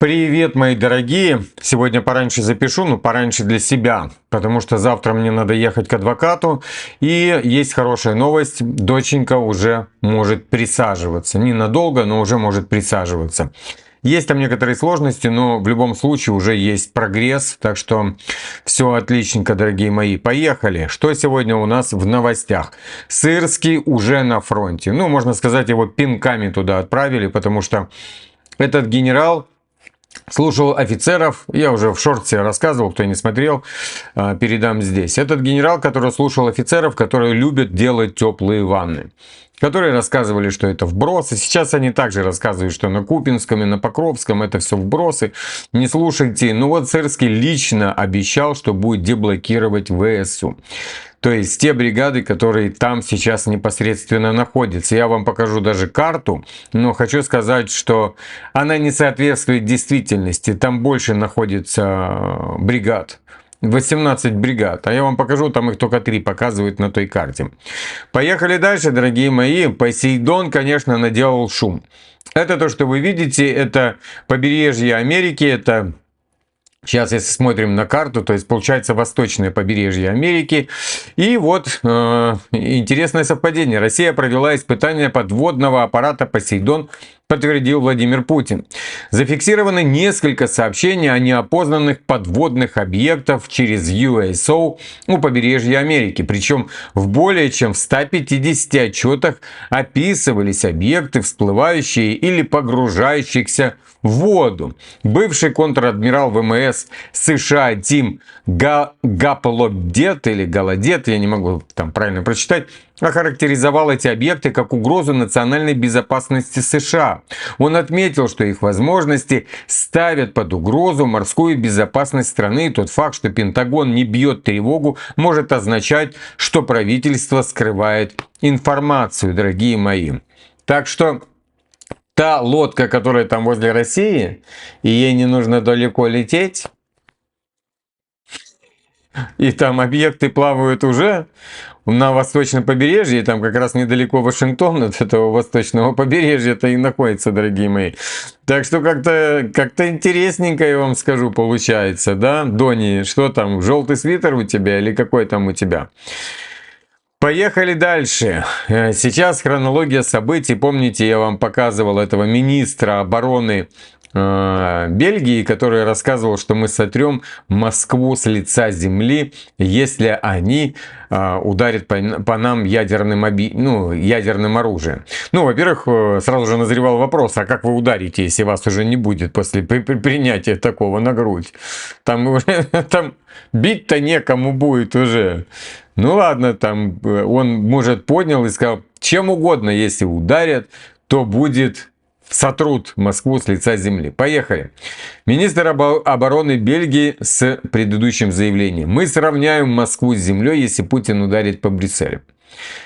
Привет, мои дорогие! Сегодня пораньше запишу, но пораньше для себя, потому что завтра мне надо ехать к адвокату. И есть хорошая новость, доченька уже может присаживаться. Ненадолго, но уже может присаживаться. Есть там некоторые сложности, но в любом случае уже есть прогресс, так что все отличненько, дорогие мои. Поехали! Что сегодня у нас в новостях? Сырский уже на фронте. Ну, можно сказать, его пинками туда отправили, потому что этот генерал слушал офицеров, я уже в шорте рассказывал, кто не смотрел, передам здесь. Этот генерал, который слушал офицеров, которые любят делать теплые ванны, которые рассказывали, что это вбросы. Сейчас они также рассказывают, что на Купинском и на Покровском это все вбросы. Не слушайте. Ну вот Сырский лично обещал, что будет деблокировать ВСУ. То есть те бригады, которые там сейчас непосредственно находятся. Я вам покажу даже карту, но хочу сказать, что она не соответствует действительности. Там больше находится бригад. 18 бригад. А я вам покажу, там их только 3 показывают на той карте. Поехали дальше, дорогие мои. Посейдон, конечно, наделал шум. Это то, что вы видите, это побережье Америки, это... Сейчас, если смотрим на карту, то есть получается восточное побережье Америки. И вот интересное совпадение. Россия провела испытание подводного аппарата «Посейдон», подтвердил Владимир Путин. Зафиксированы несколько сообщений о неопознанных подводных объектах через USO у побережья Америки. Причем в более чем в 150 отчетах описывались объекты, всплывающие или погружающихся в воду. Бывший контр-адмирал ВМС США Тим Гаполодет или Голодет, я не могу там правильно прочитать, охарактеризовал эти объекты как угрозу национальной безопасности США. Он отметил, что их возможности ставят под угрозу морскую безопасность страны, и тот факт, что Пентагон не бьет тревогу, может означать, что правительство скрывает информацию, дорогие мои. Так что та лодка, которая там возле России, и ей не нужно далеко лететь, и там объекты плавают уже на восточном побережье, там как раз недалеко Вашингтон от этого восточного побережья-то и находится, дорогие мои. Так что как-то интересненько, я вам скажу, получается, да? Дони, что там, желтый свитер у тебя или какой там у тебя? Поехали дальше. Сейчас хронология событий. Помните, я вам показывал этого министра обороны Бельгии, который рассказывал, что мы сотрем Москву с лица земли, если они ударят по нам ядерным оружием. Ну, во-первых, сразу же назревал вопрос, а как вы ударите, если вас уже не будет после принятия такого на грудь? Там бить-то некому будет уже. Ну ладно, там он, может, поднял и сказал, чем угодно, если ударят, то будет... сотрут Москву с лица земли. Поехали. Министр обороны Бельгии с предыдущим заявлением. Мы сравняем Москву с землей, если Путин ударит по Брюсселю.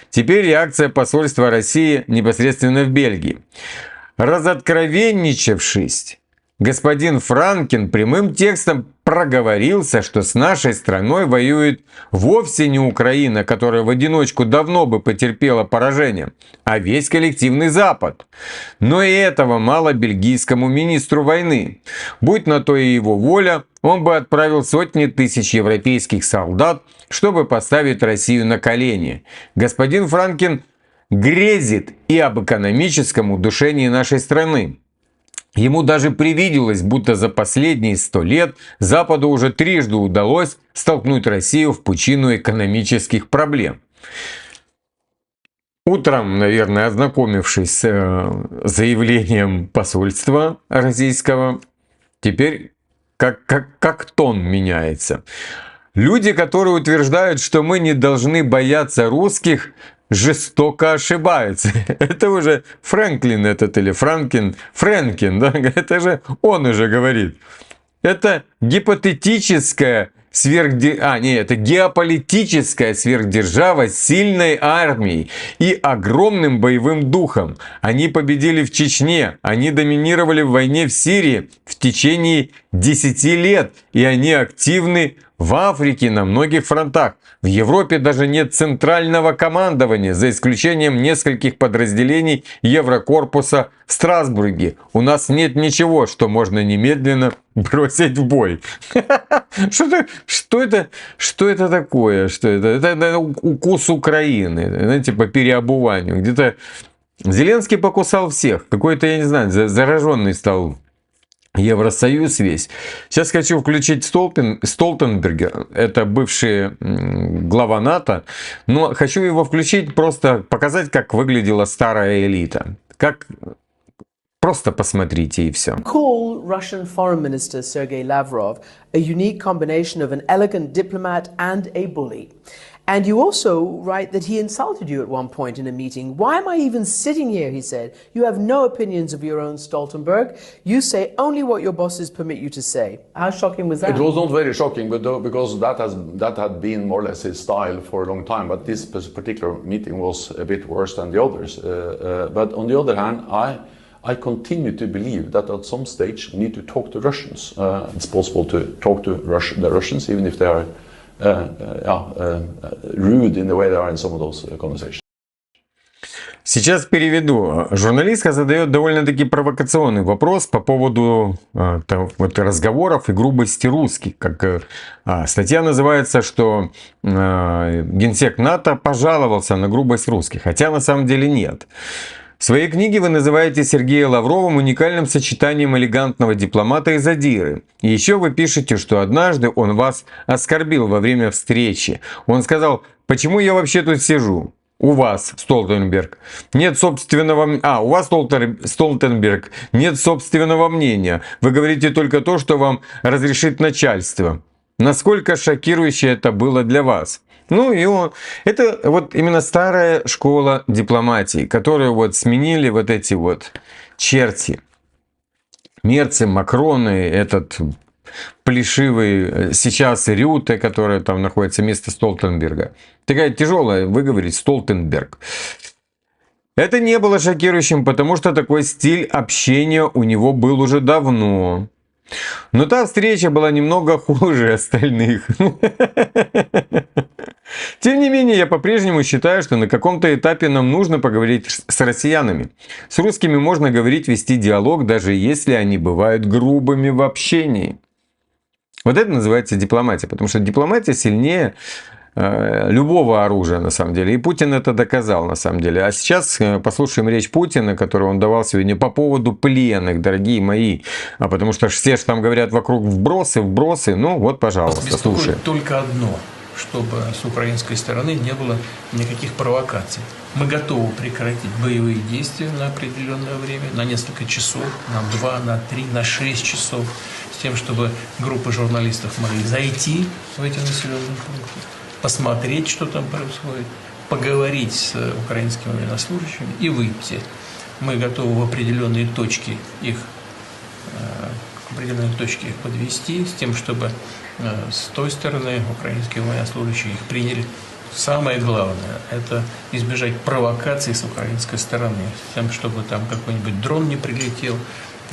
Теперь реакция посольства России непосредственно в Бельгии. Разоткровенничавшись, господин Франкен прямым текстом проговорился, что с нашей страной воюет вовсе не Украина, которая в одиночку давно бы потерпела поражение, а весь коллективный Запад. Но и этого мало бельгийскому министру войны. Будь на то и его воля, он бы отправил сотни тысяч европейских солдат, чтобы поставить Россию на колени. Господин Франкен грезит и об экономическом удушении нашей страны. Ему даже привиделось, будто за последние 100 лет Западу уже трижды удалось столкнуть Россию в пучину экономических проблем. Утром, наверное, ознакомившись с заявлением посольства российского, теперь как тон меняется. Люди, которые утверждают, что мы не должны бояться русских, жестоко ошибаются. Это уже Фрэнклин этот или Фрэнкин, да? Это же он уже говорит. Это гипотетическая это геополитическая сверхдержава с сильной армией и огромным боевым духом. Они победили в Чечне, они доминировали в войне в Сирии в течение 10 лет, и они активны в Африке на многих фронтах. В Европе даже нет центрального командования, за исключением нескольких подразделений Еврокорпуса в Страсбурге. У нас нет ничего, что можно немедленно бросить в бой. Что это такое? Что это? Это укус Украины, знаете, по переобуванию. Где-то Зеленский покусал всех. Какой-то, я не знаю, зараженный стал Евросоюз весь. Сейчас хочу включить Столтенберга. Это бывший глава НАТО. Но хочу его включить, просто показать, как выглядела старая элита. Как... Просто посмотрите и все. Call Russian Foreign Minister Sergei Lavrov a unique combination of an elegant diplomat and a bully. And you also write that he insulted you at one point in a meeting. Why am I even sitting here, he said. You have no opinions of your own, Stoltenberg. You say only what your bosses permit you to say. How shocking was that? It was not very shocking, but because that had been more or less his style for a long time. But this particular meeting was a bit worse than the others. But on the other hand, I continue to believe that at some stage we need to talk to Russians. It's possible to talk to the Russians, even if they are rude in the way they are in some of those conversations. Сейчас переведу. Журналистка задает довольно-таки провокационный вопрос по поводу вот, разговоров и грубости русских. Как статья называется, что генсек НАТО пожаловался на грубость русских, хотя на самом деле нет. В своей книге вы называете Сергея Лаврова уникальным сочетанием элегантного дипломата и задиры. И еще вы пишете, что однажды он вас оскорбил во время встречи. Он сказал: «Почему я вообще тут сижу? У вас, Столтенберг, нет собственного... у вас, Столтенберг, нет собственного мнения. Вы говорите только то, что вам разрешит начальство». Насколько шокирующе это было для вас? Ну и это вот именно старая школа дипломатии, которую вот сменили вот эти вот черти. Мерцы, Макроны, этот плешивый сейчас Рюте, который там находится вместо Столтенберга. Такая тяжелая выговорить Столтенберг. Это не было шокирующим, потому что такой стиль общения у него был уже давно. Но та встреча была немного хуже остальных. Тем не менее, я по-прежнему считаю, что на каком-то этапе нам нужно поговорить с россиянами. С русскими можно говорить, вести диалог, даже если они бывают грубыми в общении. Вот это называется дипломатия, потому что дипломатия сильнее любого оружия, на самом деле. И Путин это доказал, на самом деле. А сейчас послушаем речь Путина, которую он давал сегодня по поводу пленных, дорогие мои. Потому что все же там говорят вокруг вбросы. Ну вот, пожалуйста, слушай. Только одно, чтобы с украинской стороны не было никаких провокаций. Мы готовы прекратить боевые действия на определенное время, на несколько часов, на 2, на 3, на 6 часов, с тем, чтобы группы журналистов могли зайти в эти населенные пункты, посмотреть, что там происходит, поговорить с украинскими военнослужащими и выйти. Мы готовы в определенные точки их подвести, с тем, чтобы с той стороны украинские военнослужащие их приняли. Самое главное – это избежать провокаций с украинской стороны, с тем, чтобы там какой-нибудь дрон не прилетел,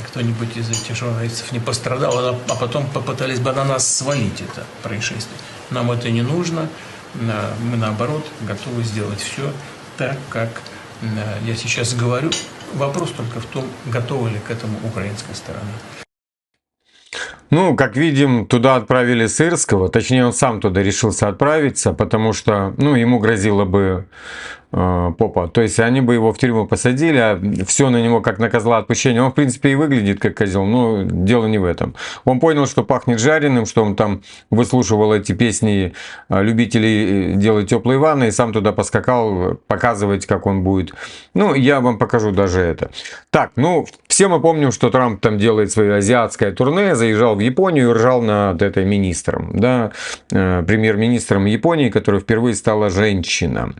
кто-нибудь из этих журналистов не пострадал, а потом попытались бы на нас свалить это происшествие. Нам это не нужно, мы наоборот готовы сделать все так, как я сейчас говорю. Вопрос только в том, готова ли к этому украинская сторона. Ну, как видим, туда отправили Сырского, точнее, он сам туда решился отправиться, потому что, ему грозило бы попа. То есть, они бы его в тюрьму посадили, а все на него как на козла отпущения. Он, в принципе, и выглядит как козел, но дело не в этом. Он понял, что пахнет жареным, что он там выслушивал эти песни любителей делать теплые ванны, и сам туда поскакал показывать, как он будет. Я вам покажу даже это. Так, все мы помним, что Трамп там делает свое азиатское турне, заезжал в Японию и ржал над этой министром, да, премьер-министром Японии, которая впервые стала женщина.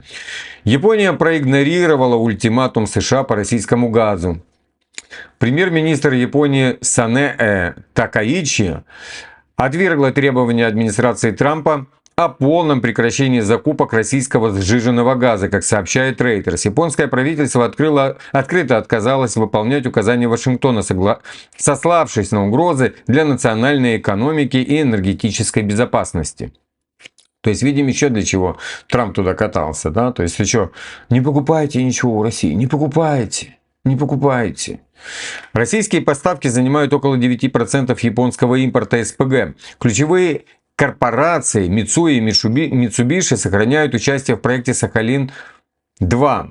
Япония проигнорировала ультиматум США по российскому газу. Премьер-министр Японии Санээ Такаичи отвергла требования администрации Трампа о полном прекращении закупок российского сжиженного газа, как сообщает Reuters. Японское правительство открыто отказалось выполнять указания Вашингтона, сославшись на угрозы для национальной экономики и энергетической безопасности. То есть, видим еще для чего Трамп туда катался, да? То есть, вы что, не покупайте ничего у России, не покупайте, не покупайте. Российские поставки занимают около 9% японского импорта СПГ. Ключевые корпорации Mitsui и Mitsubishi сохраняют участие в проекте «Сахалин-2»,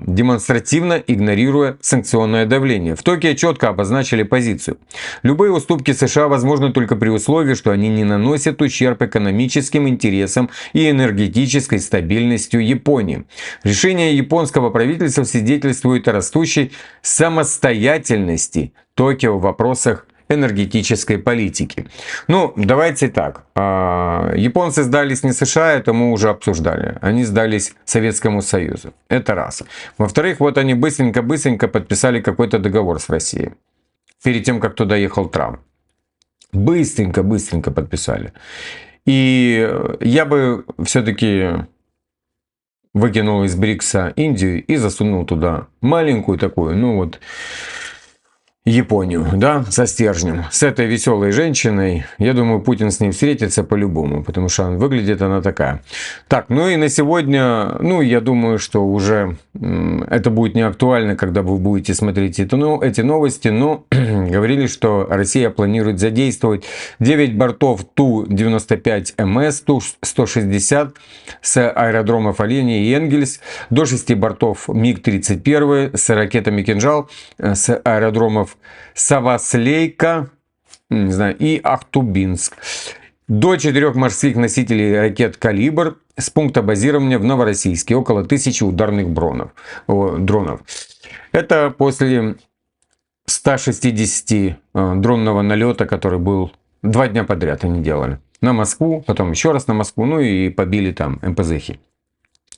демонстративно игнорируя санкционное давление. В Токио четко обозначили позицию. Любые уступки США возможны только при условии, что они не наносят ущерб экономическим интересам и энергетической стабильности Японии. Решение японского правительства свидетельствует о растущей самостоятельности Токио в вопросах энергетической политики. Ну, давайте так. Японцы сдались не США, это мы уже обсуждали. Они сдались Советскому Союзу. Это раз. Во-вторых, вот они быстренько подписали какой-то договор с Россией. Перед тем, как туда ехал Трамп. Быстренько подписали. И я бы все-таки выкинул из БРИКСа Индию и засунул туда маленькую такую, ну вот, Японию, да, со стержнем. С этой веселой женщиной, я думаю, Путин с ней встретится по-любому, потому что выглядит она такая. Так, ну и на сегодня, ну, я думаю, что уже это будет не актуально, когда вы будете смотреть эти новости, но говорили, что Россия планирует задействовать 9 бортов Ту-95МС, Ту-160 с аэродромов Оленя и Энгельс, до 6 бортов МиГ-31 с ракетами «Кинжал» с аэродромов Саваслейка, не знаю, и Ахтубинск. До 4 морских носителей ракет «Калибр» с пункта базирования в Новороссийске. Около 1000 ударных дронов. Это после 160 дронного налета, который был 2 дня подряд они делали. На Москву, потом еще раз на Москву, ну и побили там МПЗхи.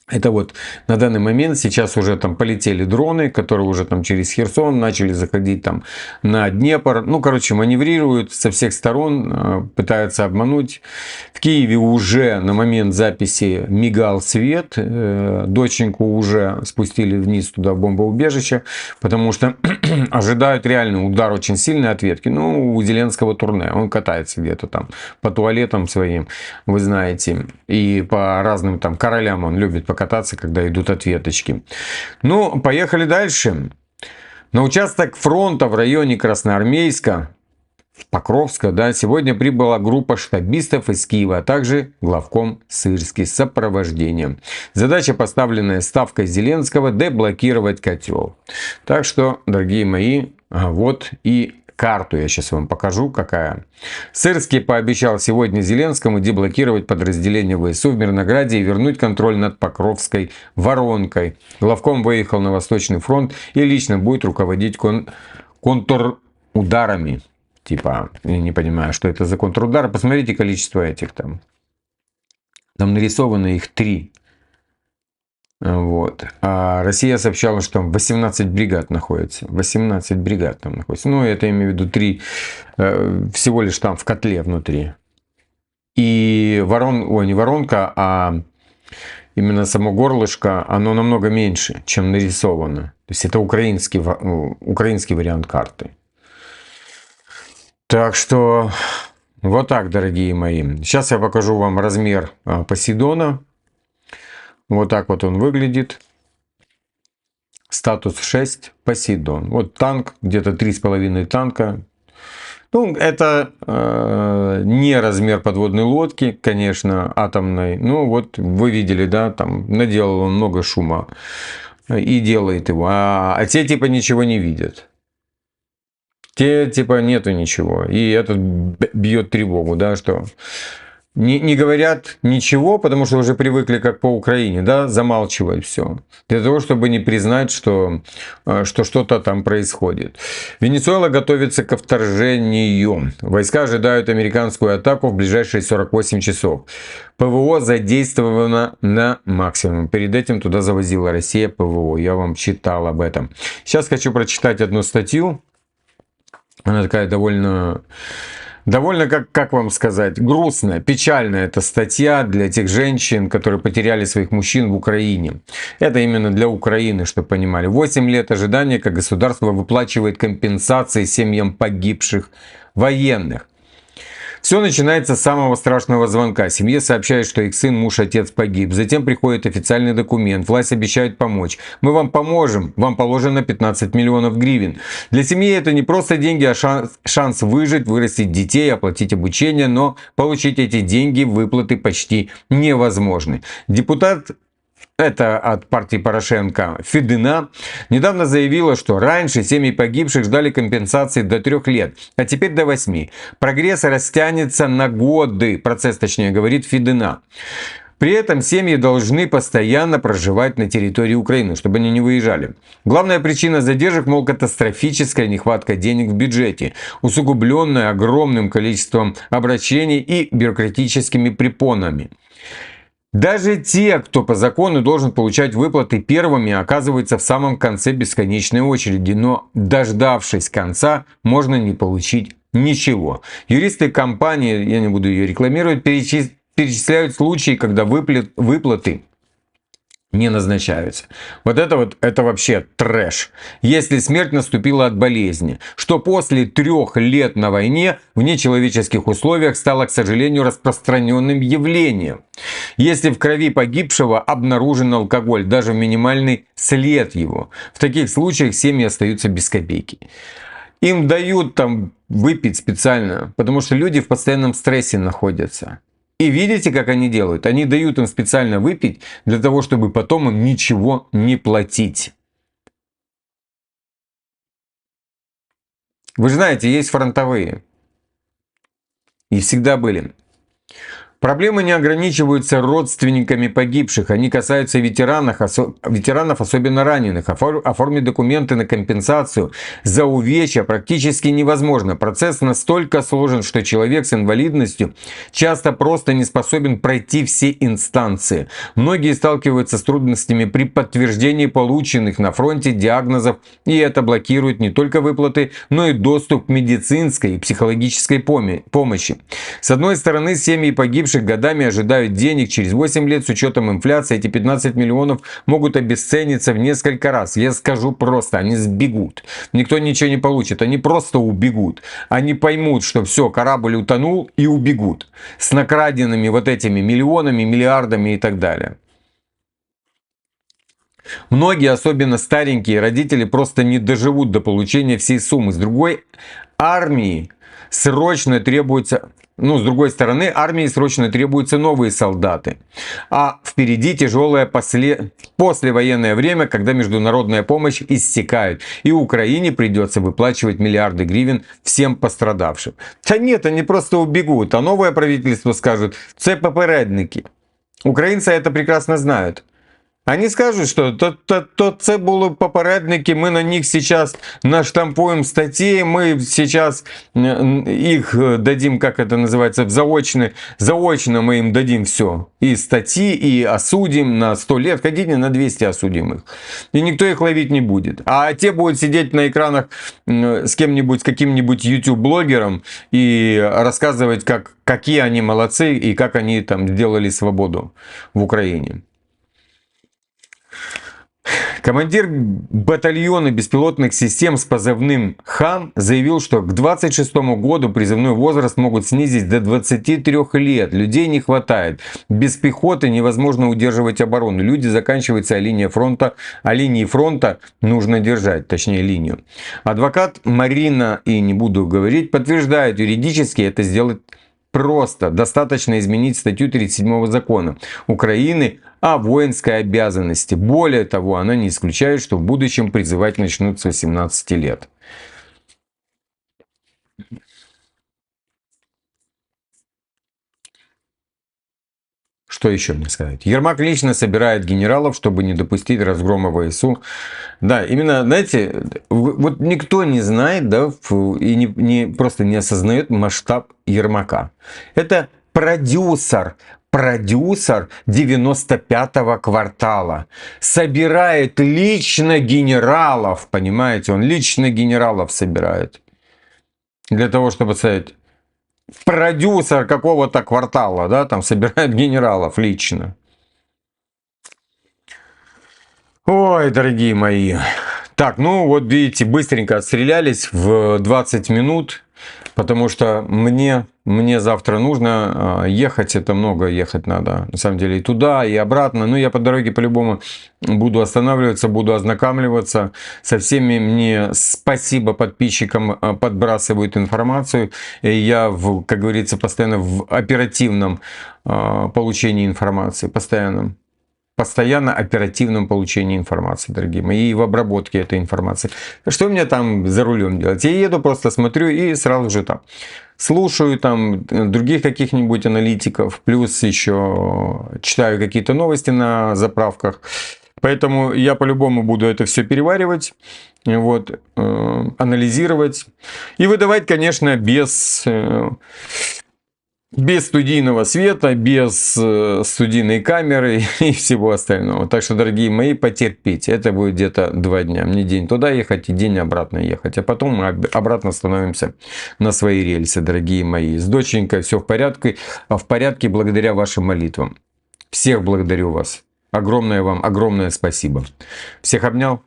Это вот на данный момент сейчас уже там полетели дроны, которые уже там через Херсон начали заходить там на Днепр. Ну, короче, маневрируют со всех сторон, пытаются обмануть. В Киеве уже на момент записи мигал свет. Доченьку уже спустили вниз туда в бомбоубежище, потому что ожидают реальный удар, очень сильной ответки. Ну, у Зеленского турне. Он катается где-то там по туалетам своим, вы знаете. И по разным там королям он любит покататься, когда идут ответочки. Ну, поехали дальше. На участок фронта в районе Красноармейска, Покровска, да, сегодня прибыла группа штабистов из Киева, а также главком Сырский с сопровождением. Задача, поставленная ставкой Зеленского, деблокировать котел. Так что, дорогие мои, вот и карту я сейчас вам покажу, какая. Сырский пообещал сегодня Зеленскому деблокировать подразделение ВСУ в Мирнограде и вернуть контроль над Покровской воронкой. Главком выехал на Восточный фронт и лично будет руководить контрударами. Типа, я не понимаю, что это за контрудары. Посмотрите количество этих там. Там нарисовано их 3. Вот. А Россия сообщала, что там 18 бригад находится. 18 бригад там находится. Ну, это я имею в виду 3 всего лишь там в котле внутри. И не воронка, а именно само горлышко, оно намного меньше, чем нарисовано. То есть это украинский вариант карты. Так что вот так, дорогие мои. Сейчас я покажу вам размер Посейдона. Вот так вот он выглядит. Статус 6 Посейдон. Вот танк, где-то 3,5 танка. Ну, это не размер подводной лодки, конечно, атомной. Ну, вот вы видели, да, там наделал он много шума и делает его. А те типа ничего не видят. Те типа нету ничего. И этот бьет тревогу, да, что не говорят ничего, потому что уже привыкли, как по Украине, да, замалчивать все. Для того, чтобы не признать, что что-то там происходит. Венесуэла готовится ко вторжению. Войска ожидают американскую атаку в ближайшие 48 часов. ПВО задействовано на максимум. Перед этим туда завозила Россия ПВО. Я вам читал об этом. Сейчас хочу прочитать одну статью. Она такая довольно Довольно, как вам сказать, грустная, печальная эта статья для тех женщин, которые потеряли своих мужчин в Украине. Это именно для Украины, чтобы понимали. 8 лет ожидания, как государство выплачивает компенсации семьям погибших военных. Все начинается с самого страшного звонка. Семье сообщают, что их сын, муж, отец погиб. Затем приходит официальный документ. Власть обещает помочь. Мы вам поможем. Вам положено 15 миллионов гривен. Для семьи это не просто деньги, а шанс выжить, вырастить детей, оплатить обучение. Но получить эти деньги, выплаты почти невозможны. Депутат, это от партии Порошенко, Федина, недавно заявила, что раньше семьи погибших ждали компенсации до 3 лет, а теперь до 8. Прогресс растянется на годы, процесс точнее, говорит Федина. При этом семьи должны постоянно проживать на территории Украины, чтобы они не выезжали. Главная причина задержек, мол, катастрофическая нехватка денег в бюджете, усугубленная огромным количеством обращений и бюрократическими препонами. Даже те, кто по закону должен получать выплаты первыми, оказываются в самом конце бесконечной очереди. Но дождавшись конца, можно не получить ничего. Юристы компании, я не буду ее рекламировать, перечисляют случаи, когда выплаты не назначаются. Это вообще трэш. Если смерть наступила от болезни, что после 3 лет на войне в нечеловеческих условиях стало, к сожалению, распространенным явлением. Если в крови погибшего обнаружен алкоголь, даже минимальный след его, в таких случаях семьи остаются без копейки. Им дают там выпить специально, потому что люди в постоянном стрессе находятся. И видите, как они делают? Они дают им специально выпить, для того, чтобы потом им ничего не платить. Вы же знаете, есть фронтовые. И всегда были. Проблемы не ограничиваются родственниками погибших. Они касаются ветеранов, особенно раненых. Оформить документы на компенсацию за увечья практически невозможно. Процесс настолько сложен, что человек с инвалидностью часто просто не способен пройти все инстанции. Многие сталкиваются с трудностями при подтверждении полученных на фронте диагнозов, и это блокирует не только выплаты, но и доступ к медицинской и психологической помощи. С одной стороны, семьи погибших годами ожидают денег. Через 8 лет с учетом инфляции эти 15 миллионов могут обесцениться в несколько раз. Я скажу просто, они сбегут. Никто ничего не получит. Они просто убегут. Они поймут, что все, корабль утонул, и убегут. С накраденными вот этими миллионами, миллиардами и так далее. Многие, особенно старенькие родители, просто не доживут до получения всей суммы. С другой армии срочно требуется... с другой стороны, армии срочно требуются новые солдаты. А впереди тяжелое послевоенное время, когда международная помощь иссякает. И Украине придется выплачивать миллиарды гривен всем пострадавшим. Да нет, они просто убегут. А новое правительство скажет: «Це попередники». Украинцы это прекрасно знают. Они скажут, что це були попередники, мы на них сейчас наштампуем статьи, мы сейчас их дадим, как это называется, заочно мы им дадим все. И статьи, и осудим на 100 лет, хотите на 200 осудим их. И никто их ловить не будет. А те будут сидеть на экранах с кем-нибудь, с каким-нибудь YouTube-блогером и рассказывать, какие они молодцы и как они там сделали свободу в Украине. Командир батальона беспилотных систем с позывным «Хан» заявил, что к 2026 году призывной возраст могут снизить до 23 лет. Людей не хватает. Без пехоты невозможно удерживать оборону. Люди заканчиваются, а линии фронта нужно держать, точнее линию. Адвокат Марина, и не буду говорить, подтверждает, юридически это сделать просто. Достаточно изменить статью 37 закона Украины о воинской обязанности. Более того, она не исключает, что в будущем призывать начнут с 18 лет. Что еще мне сказать? Ермак лично собирает генералов, чтобы не допустить разгрома ВСУ. Да, именно, знаете, вот никто не знает, да, и просто не осознает масштаб Ермака. Это продюсер 95-го квартала. Собирает лично генералов, понимаете? Он лично генералов собирает. Для того, чтобы сказать: продюсер какого-то квартала, да, там собирает генералов лично. Ой, дорогие мои. Так, ну вот видите, быстренько отстрелялись в 20 минут, потому что мне завтра нужно ехать, это много ехать надо, на самом деле, и туда, и обратно. Но я по дороге по-любому буду останавливаться, буду ознакомливаться со всеми. Мне спасибо подписчикам, подбрасывают информацию. И я, как говорится, постоянно в оперативном получении информации, постоянно оперативном получении информации, дорогие мои, и в обработке этой информации. Что мне там за рулем делать? Я еду, просто смотрю и сразу же там слушаю там других каких-нибудь аналитиков, плюс еще читаю какие-то новости на заправках. Поэтому я по-любому буду это все переваривать, вот, анализировать и выдавать, конечно, без студийного света, без студийной камеры и всего остального. Так что, дорогие мои, потерпите. Это будет где-то 2 дня. Мне день туда ехать и день обратно ехать. А потом мы обратно становимся на свои рельсы, дорогие мои. С доченькой все в порядке благодаря вашим молитвам. Всех благодарю вас. Огромное вам, огромное спасибо. Всех обнял.